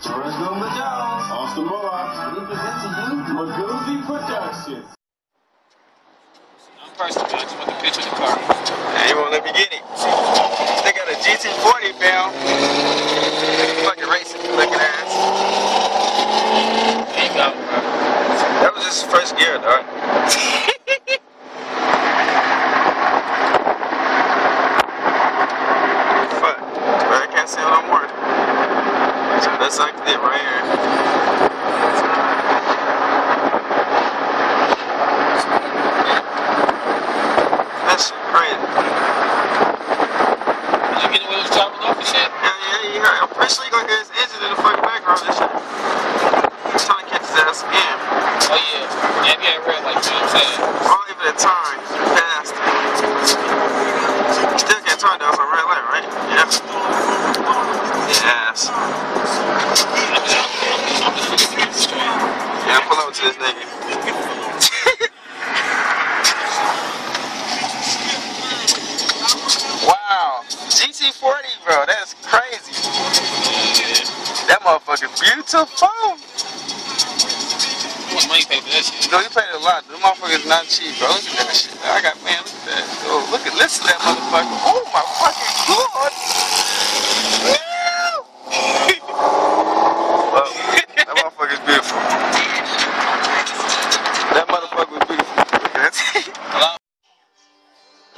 Austin Bullock. Magoozy Productions. I'm personally, I just want the picture of the car. Hey, you won't let me get it. They got a GT40 found. Fucking racing looking ass. There you go, bro. That was just first gear, dog. Fuck. I can't see it no more. So that's like it right here. That shit crazy. Did you get the wheels chopping off and shit? Yeah, you heard. I'm pretty sure you gonna hear his engine in the fucking background and shit. He's trying to catch his ass again. Oh yeah. Yeah, we had red like, you know what I'm saying? I'll leave it at time. Fast. You still can't turn down some red light, right? Yeah. Yes. I'm just looking at the street. Yeah, pull over to this nigga. Wow. GT40, bro. That's crazy. That motherfucker beautiful. How much money you pay for that shit? No, you paid a lot. Them motherfuckers not cheap, bro. Look at that shit. I got, man, look at that. Oh, listen to that motherfucker. Oh, my fucking God. Well, that motherfucker's beautiful. That motherfucker was beautiful. Look at that. Hello?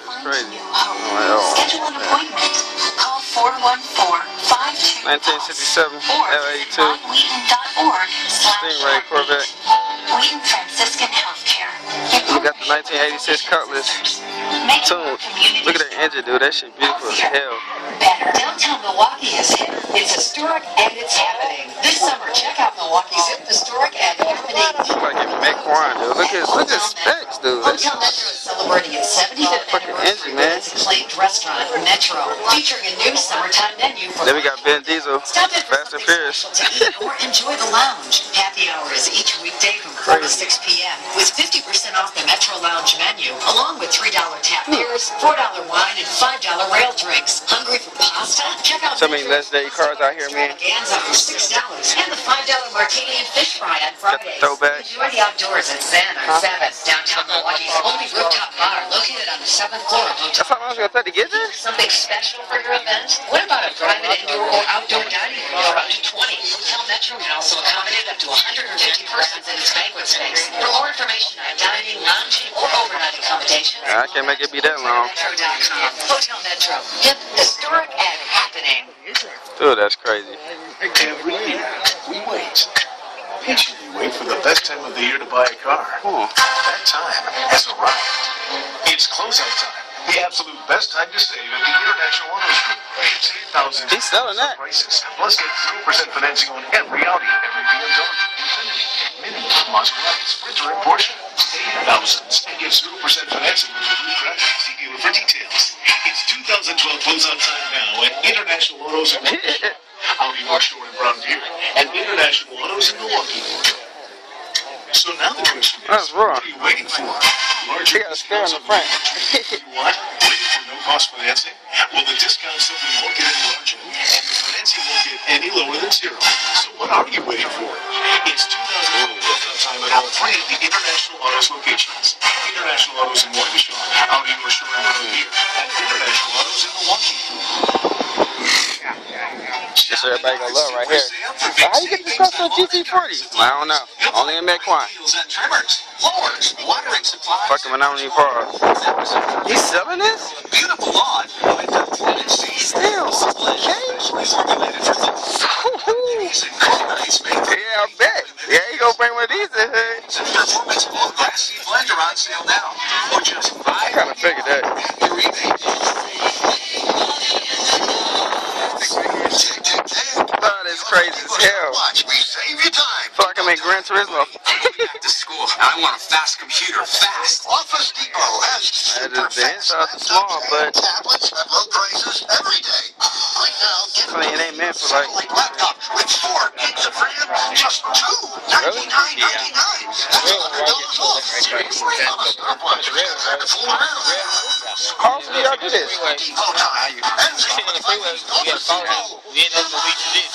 That's crazy. Schedule an appointment. Call 414-522 1967 L82 Stingray Corvette. Wheaton Franciscan Healthcare. We got the 1986 Cutlass tuned. Look at that engine, dude. That shit beautiful as hell. Better. Downtown Milwaukee is hip. It's historic and it's happening. This summer, check out Milwaukee's hip, historic and happening. Like a McQuarrie, dude. Look at specs, dude. Hotel Metro is celebrating its 75th fucking engine, anniversary man. with its acclaimed restaurant, Metro, featuring a new summertime menu for Then we got Ben Diesel, Stop in for Fast and something Furious. special to eat or enjoy the lounge. Happy hour is each weekday from 4 to 6 p.m. with 50% off the Metro Lounge menu, along with $3 tap beers, $4 wine, and $5 rail drinks. Hungry for pasta? Check out So many legendary cars out here, man. Extravaganza for $6 and the $5 martini and fish fry on Fridays. throwback. Enjoy the outdoors at Zen on 7th, downtown Milwaukee's only rooftop bar, located on the 7th floor of Hotel. That's how long it's gonna take to get there? Something special for your event? What about a private indoor or outdoor dining room for up to 20? Hotel Metro can also accommodate up to 150 persons in its banquet space. For more information on dining, lounging, or overnight accommodation, I can't make it be that long. HotelMetro.com. Hotel Metro, hip, historic, and happening. Dude, that's crazy. Every year, we wait. Patiently wait for the best time of the year to buy a car. That time has arrived. It's closeout time. The absolute best time to save at the International Autos Group. Save thousands He's selling that. prices. Plus get 0% financing on every Audi, every BMW, Infiniti, Mini, Maserati, Sprinter, and Porsche. Save thousands and get 0% financing with your blue credit. See dealer for details. It's 2012 closeout time now at International Autos in Milwaukee, Audi North Shore in Brown Deer, and International Autos in Milwaukee. So now the question is, That's raw. what are you waiting for? He got a spare in the front. You what? Waiting for no cost financing? Well, the discount simply won't get any larger, and the financing won't get any lower than zero. So what are you waiting for? It's 2012 time at all three of the International Autos locations. International Autos in Waukesha, Audi North Shore in Brown Deer, and International Autos in Milwaukee. That's what everybody gonna love right here. So how you get this stuff to a GT40? I don't know. Only in McQuarrie. Fuck him, and I don't need cars. He's selling this? Beautiful lawn. Still, 60K? Yeah, I bet. Yeah, he gonna bring one of these in here. Performance Full Grass Seed Blender on sale now. For just I kinda figured that. Oh, that's crazy as hell. We save you time. Feel like I'm in Gran Turismo. Back to school. I want a fast computer, fast. Office Depot has The inside's small, but tablets at low prices every day. Right now, I mean, it ain't meant for like. laptop with 4 gigs of RAM, just $299.99. How often do y'all do this? Depot time. And On the freeway, we got calls. We ain't never reached this.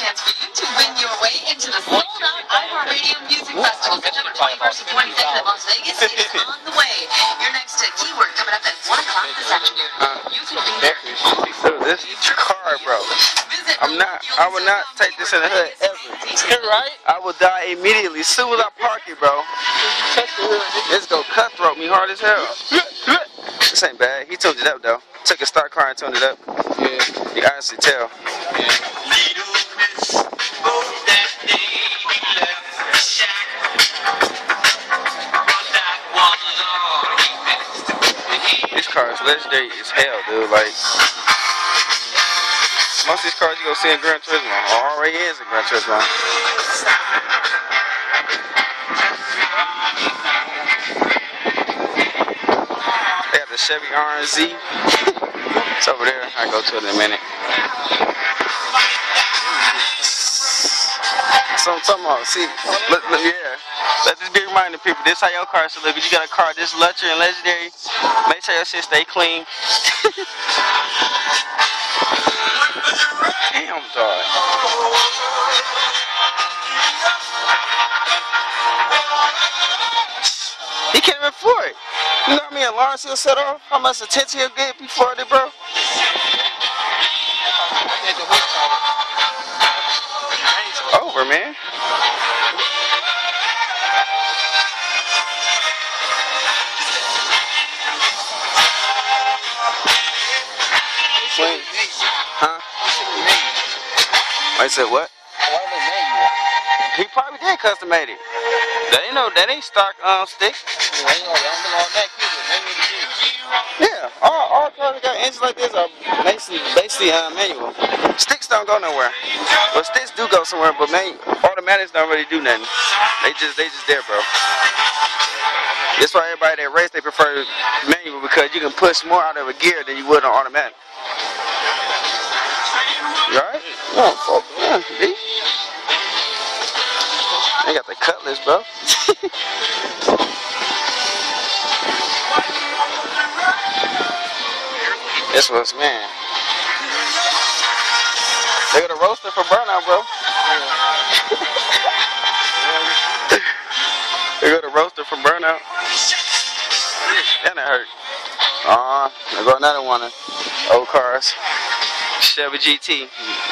chance for you to win your way into the sold-out iHeartRadio Music Festival, September 21st and 22nd in Las Vegas. It's on the way. Your next keyword coming up at 1 o'clock this afternoon. You can be there. Dude, this car, bro. I would not take this in the hood ever. Right? I will die immediately as soon as I park it, bro. This go cutthroat me hard as hell. This ain't bad. He tuned it up though. Took a stock car and tuned it up. Yeah. You can honestly tell. This car is legendary as hell, dude. Like, most of these cars you go see in Gran Turismo, or already is in Gran Turismo. They got the Chevy RZ. It's over there. I'll go to it in a minute. So I'm talking about, see, yeah. Let's just be reminding people, this how your car should look. If you got a car this luxury and legendary, make sure your shit stay clean. Damn, dog. He can't even afford it. You know how many alarms he'll set off? How much attention he'll get before it, bro? Over, man. Huh? I said what? He probably did custom made it. That ain't stock stick. Yeah, all cars that got engines like this are basically manual. Sticks don't go nowhere. Well, sticks do go somewhere, but automatics don't really do nothing. They just there, bro. That's why everybody that race, they prefer manual, because you can push more out of a gear than you would on automatic. You alright? No, fuck, yeah, B. They got the Cutlass, bro. This was, man. They got a roaster for burnout, bro. They got a roaster for burnout. And it hurt. There go another one of old cars. Chevy GT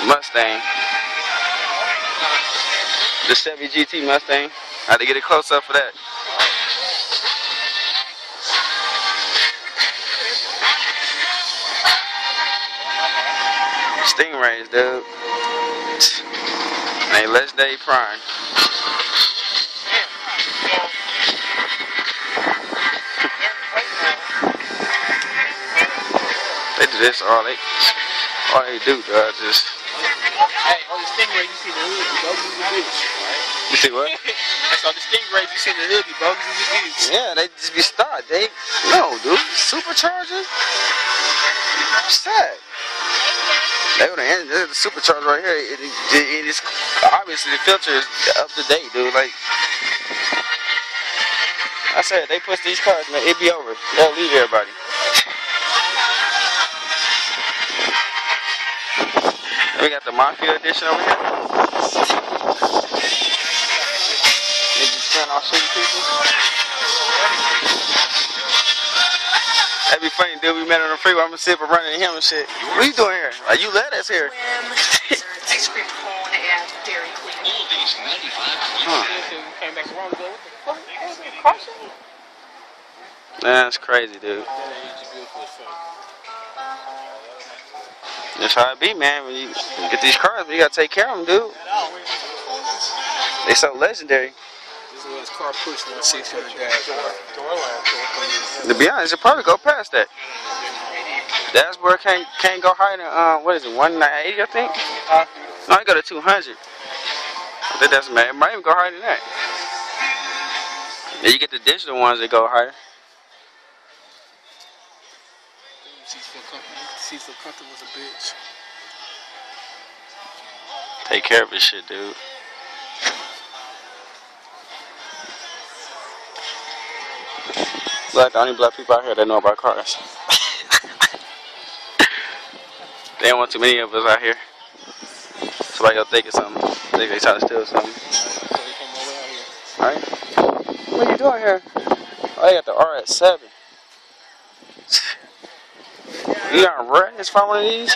Mustang. The Chevy GT Mustang. I had to get it close up for that. Stingrays, dude. Hey, legendary prime. They do this all they do, dog. Just. Hey, on the Stingray, you see the hood, you bogus as a bitch. Right? You see what? That's on the Stingrays, you see the hood, you bogus as a bitch. Yeah, they just be stopped. No, dude. Supercharger? Sad. They would have ended the supercharger right here. It is obviously the filter is up to date, dude. Like I said, they push these cars, man, it'd be over. They'll leave everybody. We got the Mafia edition over here. They just turn off shooting people. That'd be funny, dude. We met on the freeway. I'm gonna sit up running him and shit. What are you doing here? Like, you let us here. Ice cream cone and Dairy Queen. Came back wrong, what the fuck? That's crazy, dude. That's how it be, man. When you get these cars, you gotta take care of them, dude. They so legendary. This was car push 1600 dash. To be honest, it probably go past that. Dashboard can't go higher than what is it, 180, I think? No, it go to 200. I think that's mad. It might even go higher than that. Yeah, you get the digital ones that go higher. Seats feel comfortable as a bitch. Take care of his shit, dude. Black, the only black people out here that know about cars. They don't want too many of us out here. Somebody gonna think it's something. Think they trying to steal something. Alright. What are you doing here? Oh, they got the RS7. You got reds from one of these?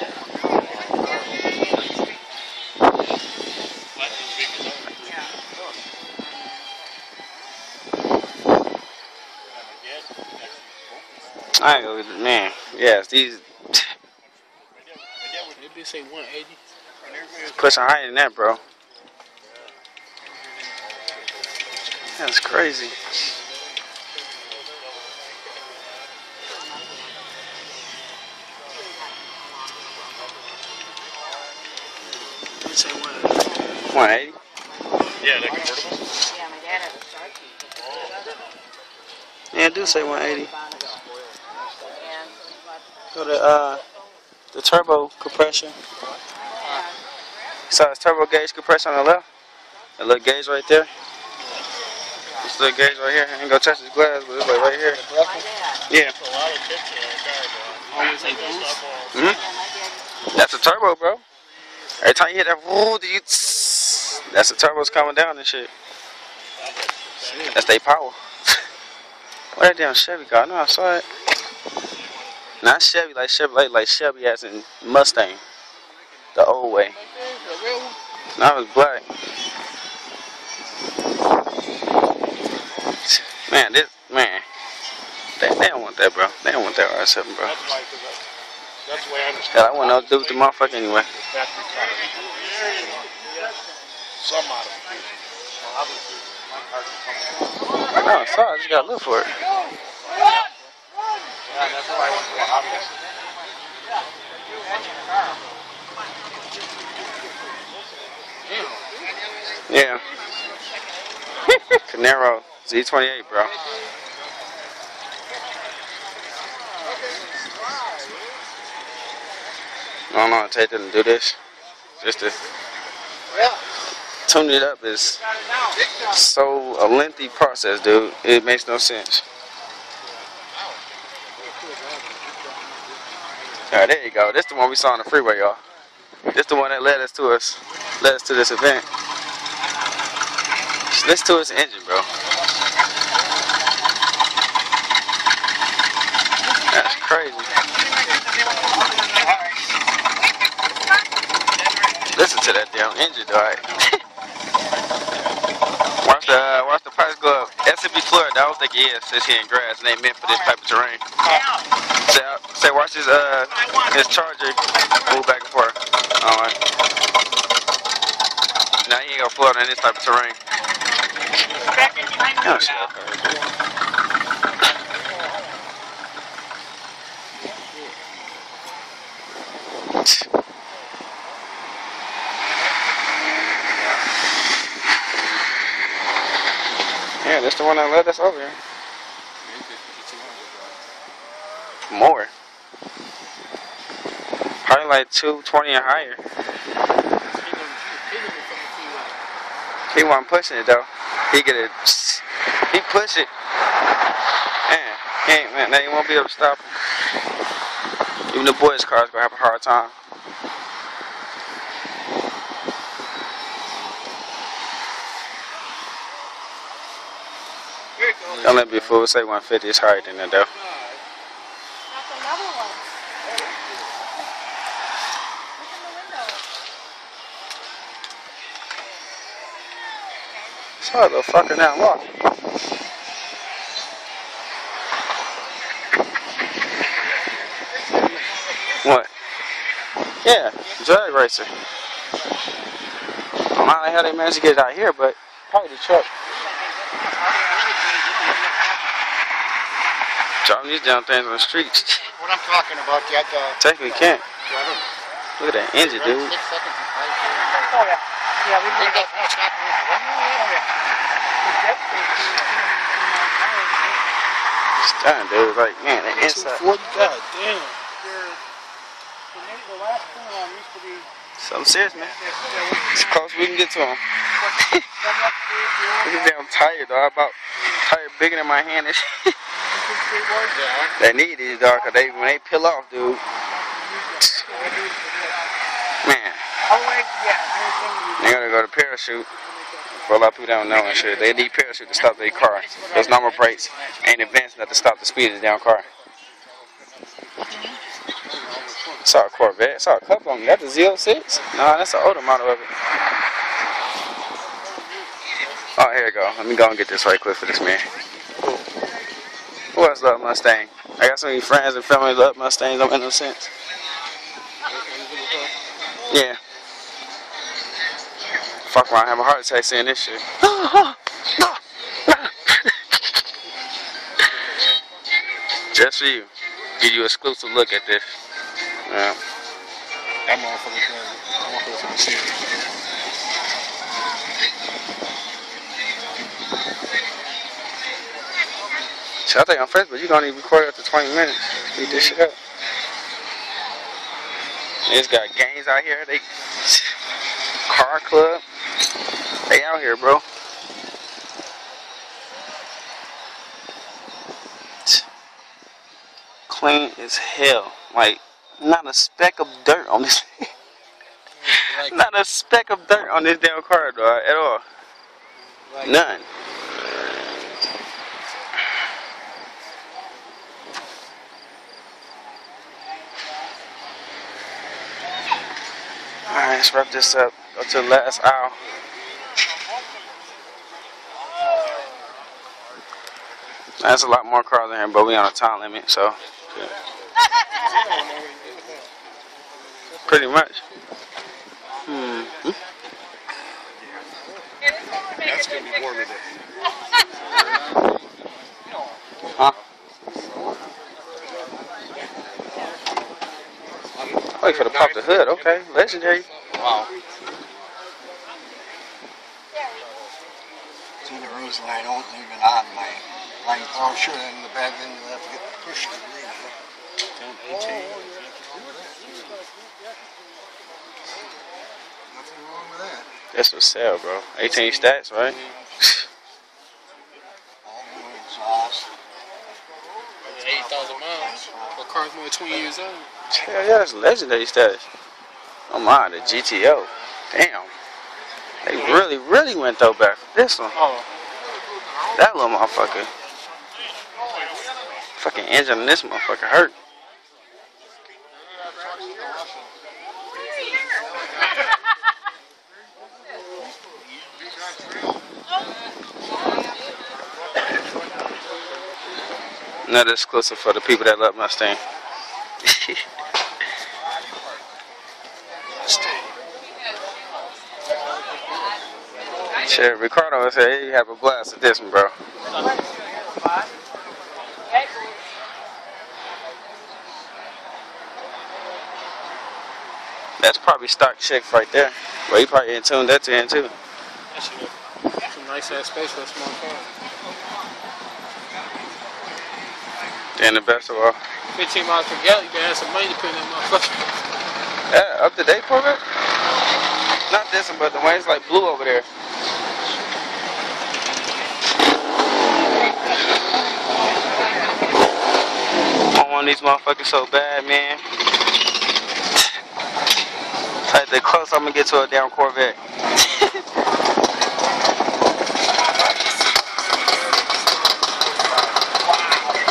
I ain't gonna, man. Yes, these. They say 180. Pushing higher than that, bro. That's crazy. They say 180. 180? Yeah, they're convertible. Yeah, my dad has a Star Key. Yeah, do say 180. And So the turbo compression. So it's turbo gauge compression on the left. That little gauge right there. This little gauge right here. I ain't gonna touch this glass, but it's like right here. Yeah. Always say boost. That's a turbo, bro. Every time you hit that, that's the turbos coming down and shit. That's their power. What that damn Chevy car? I know I saw it. Not Chevy, like Chevy as in Mustang. The old way. No, it was black. Man, they don't want that, bro. They don't want that R7, bro. That's the way I understand. Hell, I want to do with the motherfucker anyway. Some modification. Well, obviously, my car's No, I saw it. I just gotta look for it. yeah, that's why I went to a hobbyist. Yeah. Camaro Z28, bro. I don't know how to take them to do this. Just to tune it up is so a lengthy process, dude. It makes no sense. Alright, there you go. This the one we saw on the freeway, y'all. This the one that led us to this event. Listen to its engine, bro. That's crazy. Listen to that damn engine, dog. Watch the price go up. S&P Florida, I was thinking, yeah, since here in grass and they meant for this type of terrain. Say, watch his Charger move back and forth. Alright. Now he ain't gonna Florida in this type of terrain. Oh, shit. Yeah, that's the one that led us over here. More. Probably like 220 and higher. He wasn't pushing it though. He push it. Man, they won't be able to stop him. Even the boys' cars gonna have a hard time. Don't let me be fool. Say 150 is higher than that though. that's another one. Look in the window. Sorry, little fucker now. Look. What? Yeah, drag racer. I don't know how they managed to get it out here, but probably the truck. Driving these damn things on the streets. What I'm talking about, that Technically can't. Look at that engine, dude. 6 seconds. Yeah, we did that. It's done, dude. It's like, man, that inside. 240, god damn. The last one used to be Something serious, man. It's close we can get to them. Look at damn tire, dog. About tire bigger than my hand. They need these, dog, cause when they peel off, dude. Man, Oh, wait, yeah. they gotta go to parachute. For a lot of people that don't know and shit, they need parachute to stop their car. Those normal brakes ain't advanced enough to stop the speed of the damn car. Saw a Corvette. Saw a couple of them. That's the Z06? Nah, that's an older model of it. Oh, here we go. Let me go and get this right quick for this man. Who else love Mustang? I got so many friends and family that love Mustangs. Don't make no sense. Yeah. Fuck around, have a heart attack saying this shit. Just for you. Give you an exclusive look at this. Yeah. That motherfucker does. That motherfucker serious. So I think on Facebook you gonna need to record after 20 minutes. Beat this shit up. It's got gangs out here. They car club. They out here, bro. Clean as hell. Like not a speck of dirt on this. Not a speck of dirt on this damn car, dog, at all. None. Alright, let's wrap this up. Go to the last aisle. There's a lot more cars in here, but we on a time limit, so yeah. Pretty much. That's gonna be warm today. Huh? Oh, you finna pop the hood, okay. Legendary. Wow. See the reason I don't leave it on my line washer in the bed, then you have to get the push to leave it. Nothing wrong with that. That's for sale, bro. 18 stats, right? All new exhaust. 8,000 miles. What car's more than 20 years old? Hell yeah, that's legendary status. Oh my, the GTO. Damn. They really went throwback for this one. Oh. That little motherfucker. Fucking engine on this motherfucker hurt. Another exclusive for the people that love Mustang. Shit, Ricardo said hey, you have a blast with this one, bro. That's probably stock chicks right there. Well, he probably tuned that to him too. That's a nice ass space for a small car. And the best of all. 15 miles per gallon, you can have some money to put in that motherfucker. Yeah, up to date Corvette? Not this one, but the one is like blue over there. I want these motherfuckers so bad, man. Like the close I'm gonna get to a damn Corvette.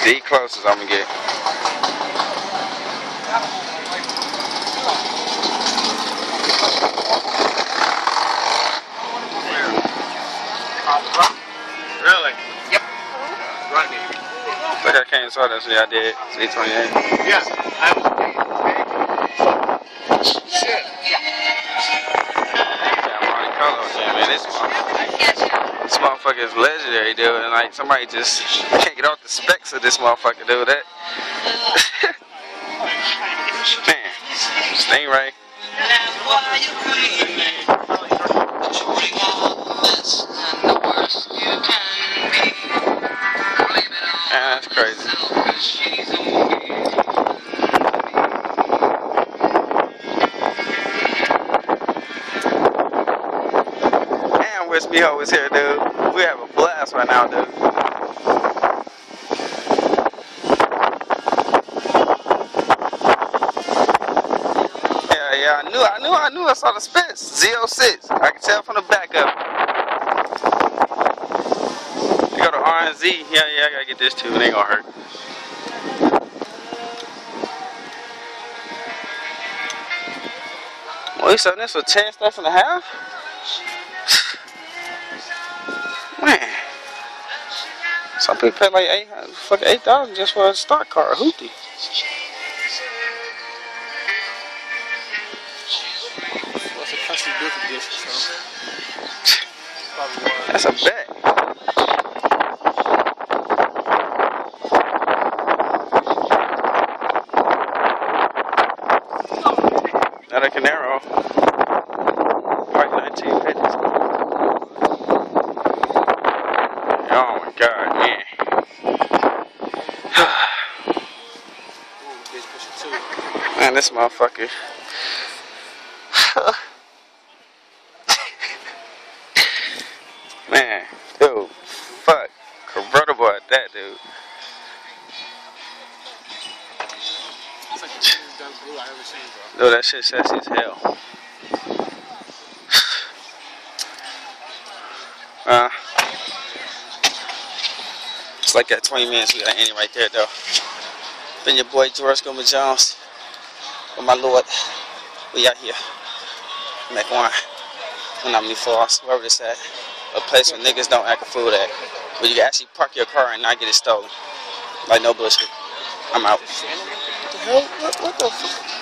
The closest I'm gonna get. Really? Yep. Run me. Look, I came and saw this. Yeah, I did. It's 828. Yeah. Shit. Man, this motherfucker is legendary, dude, and like somebody just can't get off the specs of this motherfucker, dude. That man, Stingray. Man, that's crazy. Wish Miho was here, dude. We have a blast right now, dude. Hell yeah, I knew I saw the spits. Z06. I can tell from the back of it. You go to RNZ. Yeah, I gotta get this too. It ain't gonna hurt. Well, you selling this for 10 stuff and a half? Man. Some people pay like $8,000 just for a stock car, a hoopty. What's a custom built edition, so probably one. That's a bet. Another Camaro. White 1950s. Oh my God, man. Man, this motherfucker. Man, dude, fuck. Convertible at that, dude. It's like the cleanest done blue I ever seen, bro. Dude, that shit sexy as hell. It's like that 20 minutes we gotta end it right there, though. Been your boy George Gomer Jones. With my lord. We out here. Make one. Menominee Falls, wherever it's at. A place where niggas don't act a fool at. Where you can actually park your car and not get it stolen. Like no bullshit. I'm out. What the hell? What the fuck?